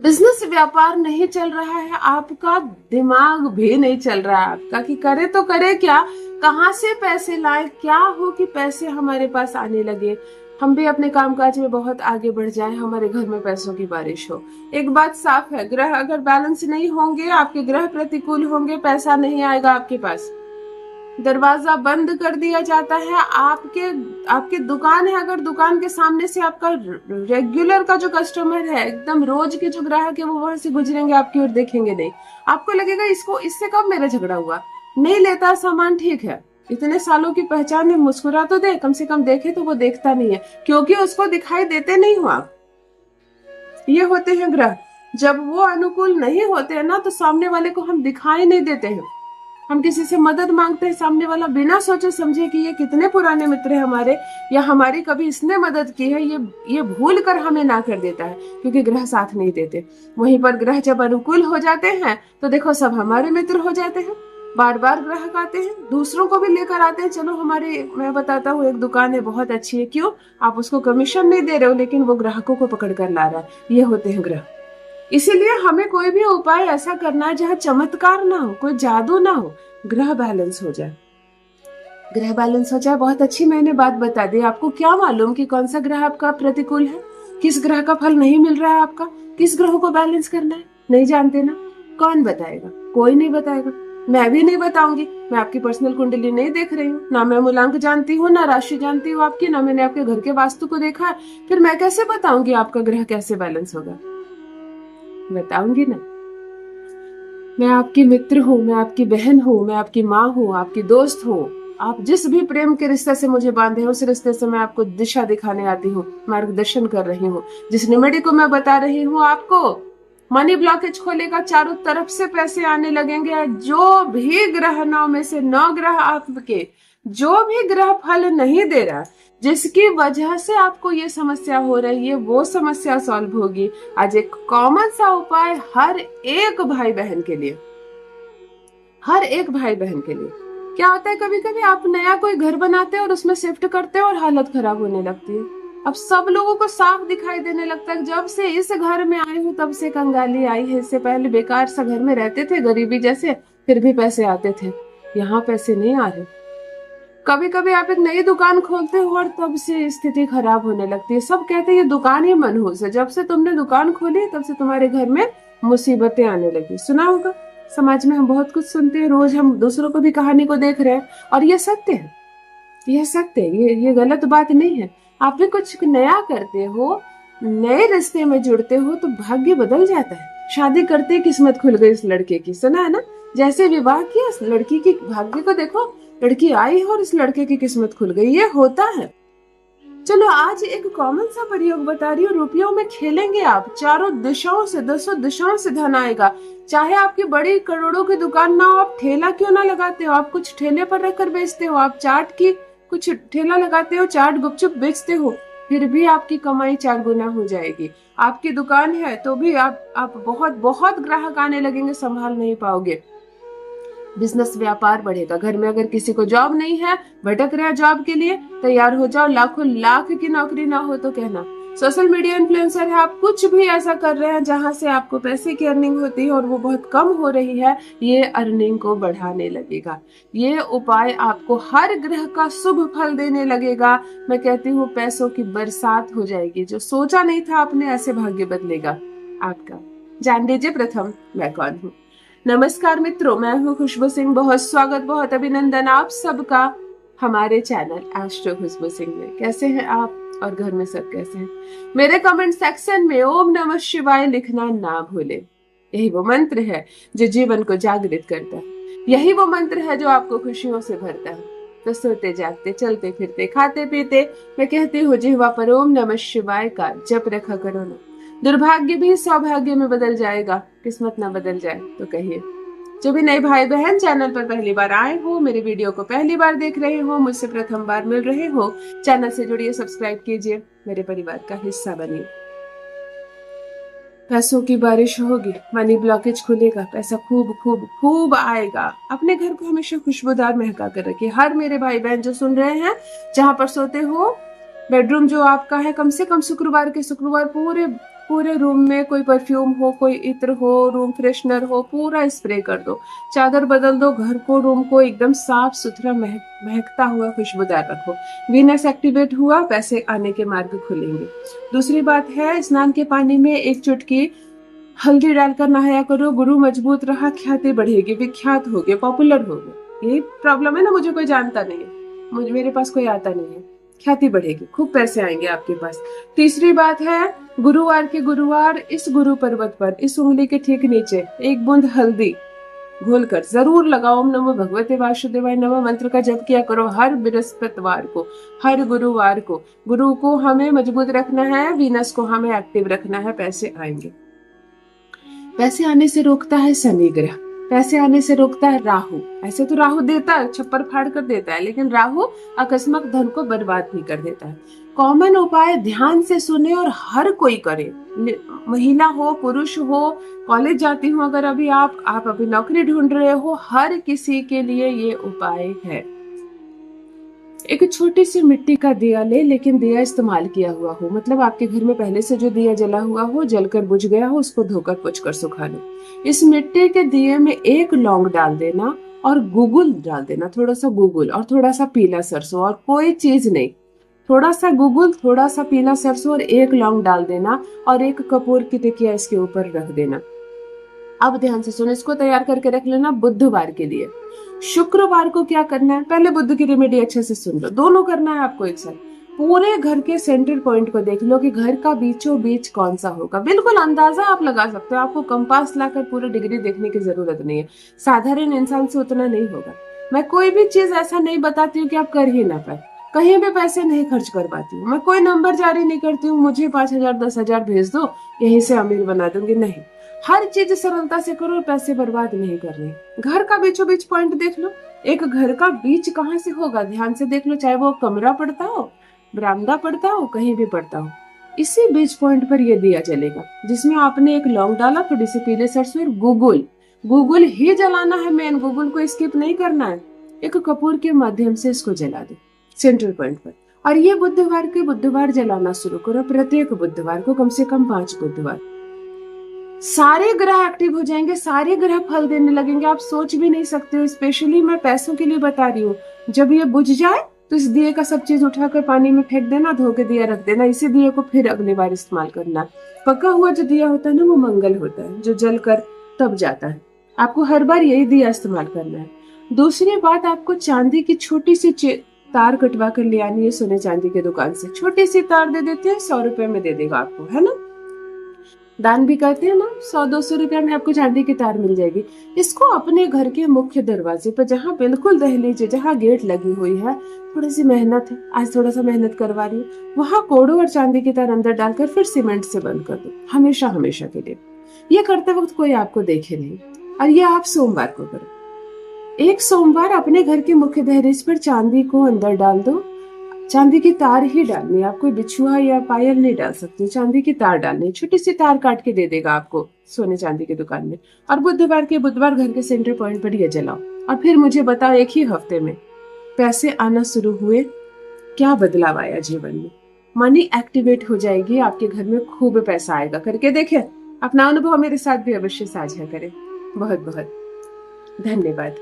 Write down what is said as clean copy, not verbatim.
Business व्यापार नहीं चल रहा है, आपका दिमाग भी नहीं चल रहा है आपका कि करे तो करे क्या, कहाँ से पैसे लाए, क्या हो कि पैसे हमारे पास आने लगे, हम भी अपने कामकाज में बहुत आगे बढ़ जाएं, हमारे घर में पैसों की बारिश हो। एक बात साफ है, ग्रह अगर बैलेंस नहीं होंगे, आपके ग्रह प्रतिकूल होंगे, पैसा नहीं आएगा आपके पास। दरवाजा बंद कर दिया जाता है। आपके आपके दुकान है, अगर दुकान के सामने से आपका रेगुलर का जो कस्टमर है, एकदम रोज के जो ग्राहक है, वो वहां से गुजरेंगे, आपकी ओर देखेंगे नहीं, आपको लगेगा इसको इससे कब मेरा झगड़ा हुआ, नहीं लेता सामान, ठीक है, इतने सालों की पहचान है, मुस्कुरा तो दे, कम से कम देखे, तो वो देखता नहीं है क्योंकि उसको दिखाई देते नहीं हो आप। ये होते हैं ग्रह, जब वो अनुकूल नहीं होते हैं ना, तो सामने वाले को हम दिखाई नहीं देते हैं। हम किसी से मदद मांगते हैं, सामने वाला बिना सोचे समझे कि ये कितने पुराने मित्र हैं हमारे, या हमारी कभी इसने मदद की है, ये भूल कर हमें ना कर देता है, क्योंकि ग्रह साथ नहीं देते। वहीं पर ग्रह जब अनुकूल हो जाते हैं तो देखो सब हमारे मित्र हो जाते हैं, बार बार ग्राहक आते हैं, दूसरों को भी लेकर आते हैं। चलो हमारे, मैं बताता हूँ, एक दुकान है बहुत अच्छी है, क्यों, आप उसको कमीशन नहीं दे रहे हो, लेकिन वो ग्राहकों को पकड़ कर ला रहा है। ये होते हैं ग्रह। इसीलिए हमें कोई भी उपाय ऐसा करना है जहाँ चमत्कार ना हो, कोई जादू ना हो, ग्रह बैलेंस हो जाए। ग्रह बैलेंस हो जाए, बहुत अच्छी मैंने बात बता दी। आपको क्या मालूम कि कौन सा ग्रह आपका प्रतिकूल है, किस ग्रह का फल नहीं मिल रहा है आपका, किस ग्रह को बैलेंस करना है, नहीं जानते ना। कौन बताएगा, कोई नहीं बताएगा, मैं भी नहीं बताऊंगी। मैं आपकी पर्सनल कुंडली नहीं देख रही हूँ, ना मैं मूलांक जानती हूँ, ना राशि जानती हूँ आपकी, ना मैंने आपके घर के वास्तु को देखा है, फिर मैं कैसे बताऊंगी आपका ग्रह कैसे बैलेंस होगा, बताऊंगी ना। मैं आपकी मित्र हूँ, मैं आपकी बहन हूँ, मैं आपकी माँ हूँ, आपकी दोस्त हूँ। आप जिस भी प्रेम के रिश्ते से मुझे बांधे हैं, उस रिश्ते से मैं आपको दिशा दिखाने आती हूँ, मार्गदर्शन कर रही हूँ। जिस रेमेडी को मैं बता रही हूँ आपको, मनी ब्लॉकेज खोलेगा, चारों तरफ से पैसे आने लगेंगे। जो भी ग्रह 9 में से 9 ग्रह आपके, जो भी ग्रह फल नहीं दे रहा, जिसकी वजह से आपको ये समस्या हो रही है, वो समस्या सॉल्व होगी। आज एक कॉमन सा उपाय हर एक भाई बहन के लिए, हर एक भाई बहन के लिए। क्या होता है, कभी कभी आप नया कोई घर बनाते हैं और उसमें शिफ्ट करते हैं और हालत खराब होने लगती है। अब सब लोगों को साफ दिखाई देने लगता है, जब से इस घर में आए हूँ तब से कंगाली आई है, इससे पहले बेकार सा घर में रहते थे, गरीबी जैसे, फिर भी पैसे आते थे, यहाँ पैसे नहीं आ रहे। कभी कभी आप एक नई दुकान खोलते हो और तब से स्थिति खराब होने लगती है। सब कहते हैं ये दुकान ही मनहूस है, जब से तुमने दुकान खोली तब से तुम्हारे घर में मुसीबतें आने लगी। सुना होगा, समाज में हम बहुत कुछ सुनते हैं, रोज हम दूसरों को भी कहानी को देख रहे हैं, और ये सत्य है, ये सत्य है, ये गलत बात नहीं है। आप भी कुछ नया करते हो, नए रिश्ते में जुड़ते हो तो भाग्य बदल जाता है। शादी करते ही किस्मत खुल गई इस लड़के की, सुना है ना, जैसे विवाह किया इस लड़की की भाग्य को देखो, लड़की आई और इस लड़के की किस्मत खुल गई, ये होता है। चलो आज एक कॉमन सा प्रयोग बता रही हूँ, रुपयों में खेलेंगे आप, चारों दिशाओं से, 10 दिशाओं से धन आएगा। चाहे आपकी बड़ी करोड़ों की दुकान ना हो, आप ठेला क्यों ना लगाते हो, आप कुछ ठेले पर रखकर बेचते हो, आप चाट की कुछ ठेला लगाते हो, चाट गुपचुप बेचते हो, फिर भी आपकी कमाई 4 गुना हो जाएगी। आपकी दुकान है तो भी आप बहुत बहुत ग्राहक आने लगेंगे, संभाल नहीं पाओगे, बिजनेस व्यापार बढ़ेगा। घर में अगर किसी को जॉब नहीं है, भटक रहा है जॉब के लिए, तैयार हो जाओ, लाखों लाख की नौकरी ना हो तो कहना। सोशल मीडिया इन्फ्लुएंसर है, आप कुछ भी ऐसा कर रहे हैं जहां से आपको पैसे की अर्निंग होती है और वो बहुत कम हो रही है, ये अर्निंग को बढ़ाने लगेगा। ये उपाय आपको हर ग्रह का शुभ फल देने लगेगा। मैं कहती हूँ पैसों की बरसात हो जाएगी, जो सोचा नहीं था आपने, ऐसे भाग्य बदलेगा आपका। जान लीजिए प्रथम मैं कौन हूँ। नमस्कार मित्रों, मैं हूँ खुशबू सिंह, बहुत स्वागत, बहुत अभिनंदन आप सबका हमारे चैनल एस्ट्रो खुशबू सिंह में। कैसे हैं आप और घर में सब कैसे हैं? मेरे कमेंट सेक्शन में ओम नमः शिवाय लिखना ना भूले। यही वो मंत्र है जो जीवन को जागृत करता है, यही वो मंत्र है जो आपको खुशियों से भरता है। तो सोते जागते, चलते फिरते, खाते पीते, मैं कहती हूँ जिह्वा पर ओम नमः शिवाय का जप रखा करो ना। दुर्भाग्य भी सौभाग्य में बदल जाएगा, किस्मत ना बदल जाए तो कहिए। जो भी नए भाई बहन चैनल पर पहली बार आए हो, मेरे वीडियो को पहली बार देख रहे हो, मुझसे प्रथम बार मिल रहे हो, चैनल से जुड़िए, सब्सक्राइब कीजिए, मेरे परिवार का हिस्सा बनिए। पैसों की बारिश होगी, मनी ब्लॉकेज खुलेगा, पैसा खूब खूब खूब आएगा। अपने घर को हमेशा खुशबूदार महका कर रखिए। हर मेरे भाई बहन जो सुन रहे हैं, जहां पर सोते हो, बेडरूम जो आपका है, कम से कम शुक्रवार के शुक्रवार पूरे पूरे रूम में कोई परफ्यूम हो, कोई इत्र हो, रूम फ्रेशनर हो, पूरा स्प्रे कर दो, चादर बदल दो, घर को, रूम को एकदम साफ सुथरा महकता हुआ खुशबूदार रखो। वीनस एक्टिवेट हुआ, पैसे आने के मार्ग खुलेंगे। दूसरी बात है, स्नान के पानी में एक चुटकी हल्दी डालकर नहाया करो। गुरु मजबूत रहा, ख्याति बढ़ेगी, विख्यात होगे, पॉपुलर होगे। यही प्रॉब्लम है ना, मुझे कोई जानता नहीं है, मेरे पास कोई आता नहीं है, ख्याति बढ़ेगी, खूब पैसे आएंगे आपके पास। तीसरी बात है, गुरुवार के गुरुवार इस गुरु पर्वत पर इस उंगली के ठीक नीचे एक बूंद हल्दी घोलकर जरूर लगाओ। ओम नमो भगवते वासुदेवाय नमः मंत्र का जप किया करो हर बृहस्पतिवार को, हर गुरुवार को। गुरु को हमें मजबूत रखना है, वीनस को हमें एक्टिव रखना है, पैसे आएंगे। पैसे आने से रोकता है शनि ग्रह, पैसे आने से रोकता है राहु। ऐसे तो राहु देता है, छप्पर फाड़ कर देता है, लेकिन राहु अकस्मात धन को बर्बाद भी कर देता है। कॉमन उपाय ध्यान से सुने और हर कोई करे, महिला हो, पुरुष हो, कॉलेज जाती हो अगर अभी आप अभी नौकरी ढूंढ रहे हो, हर किसी के लिए ये उपाय है। एक छोटी सी मिट्टी का दिया ले, लेकिन दिया इस्तेमाल किया हुआ हो, मतलब आपके घर में पहले से जो दिया जला हुआ हो, जलकर बुझ गया हो, उसको धोकर पोंछकर सुखा लो। इस मिट्टी के दिए में एक लौंग डाल देना और गुगुल डाल देना, थोड़ा सा गुगुल और थोड़ा सा पीला सरसों, और कोई चीज नहीं, थोड़ा सा गुगुल, थोड़ा सा पीला सरसों और एक लौंग डाल देना और एक कपूर की टिकिया इसके ऊपर रख देना। अब ध्यान से सुनो, इसको तैयार करके रख लेना बुधवार के लिए। शुक्रवार को क्या करना है, पहले बुध की रेमेडी अच्छे से सुन लो, दोनों करना है आपको एक साथ। पूरे घर के सेंटर पॉइंट को देख लो कि घर का बीचों बीच कौन सा होगा, बिल्कुल अंदाजा आप लगा सकते हो, आपको कंपास लाकर पूरे डिग्री देखने की जरूरत नहीं है, साधारण इंसान से उतना नहीं होगा। मैं कोई भी चीज ऐसा नहीं बताती हूँ कि आप कर ही ना पाए, कहीं भी पैसे नहीं खर्च कर पाती हूँ, मैं कोई नंबर जारी नहीं करती हूँ, मुझे 5,000 10,000 भेज दो, यहीं से अमीर बना दूंगी, नहीं। हर चीज सरलता से करो और पैसे बर्बाद नहीं करने। घर का बीचों बीच पॉइंट देख लो, एक घर का बीच कहाँ से होगा, ध्यान से देख लो, चाहे वो कमरा पड़ता हो, बरामदा पड़ता हो, कहीं भी पड़ता हो, इसी बीच पॉइंट पर ये दिया जलेगा, जिसमें आपने एक लौंग डाला, थोड़ी सी पीले सरसों और गुगुल ही जलाना है, मेन गुगुल को स्किप नहीं करना है। एक कपूर के माध्यम से इसको जला दो सेंट्रल पॉइंट पर, और ये बुधवार के बुधवार जलाना शुरू करो, प्रत्येक बुधवार को, कम से कम 5 बुधवार। सारे ग्रह एक्टिव हो जाएंगे, सारे ग्रह फल देने लगेंगे, आप सोच भी नहीं सकते हो। स्पेशली मैं पैसों के लिए बता रही हूँ, जब ये बुझ जाए तो इस दिए का सब चीज उठाकर पानी में फेंक देना, धो के दिया रख देना, इसी दिए को फिर अगली बार इस्तेमाल करना। पका हुआ जो दिया होता है ना, वो मंगल होता है, जो जल कर तब जाता है, आपको हर बार यही दिया इस्तेमाल करना है। दूसरी बात, आपको चांदी की छोटी सी तार कटवा कर ले आनी है सोने चांदी के दुकान से, छोटी सी तार दे देते हैं, 100 रुपए में दे देगा आपको, है ना, दान भी करते हैं ना, 100-200 रुपया में आपको चांदी की तार मिल जाएगी। इसको अपने घर के मुख्य दरवाजे पर, जहाँ बिल्कुल दहलीज है, जहाँ गेट लगी हुई है, थोड़ी सी मेहनत है, आज थोड़ा सा मेहनत करवा रही हूँ, वहां कोड़ो और चांदी की तार अंदर डालकर फिर सीमेंट से बंद कर दो, हमेशा हमेशा के लिए। ये करते वक्त कोई आपको देखे नहीं, और ये आप सोमवार को करो। एक सोमवार अपने घर के मुख्य दहलीज पर चांदी को अंदर डाल दो, चांदी की तार ही डालनी है, आप कोई बिछुआ या पायल नहीं डाल सकते, चांदी की तार डालनी, छोटी सी तार काट के दे देगा आपको सोने चांदी की दुकान में। और बुधवार के बुधवार घर के सेंटर पॉइंट पर ये जलाओ, और फिर मुझे बताओ एक ही हफ्ते में पैसे आना शुरू हुए, क्या बदलाव आया जीवन में, मनी एक्टिवेट हो जाएगी, आपके घर में खूब पैसा आएगा। करके देखें, अपना अनुभव मेरे साथ भी अवश्य साझा करें। बहुत बहुत धन्यवाद।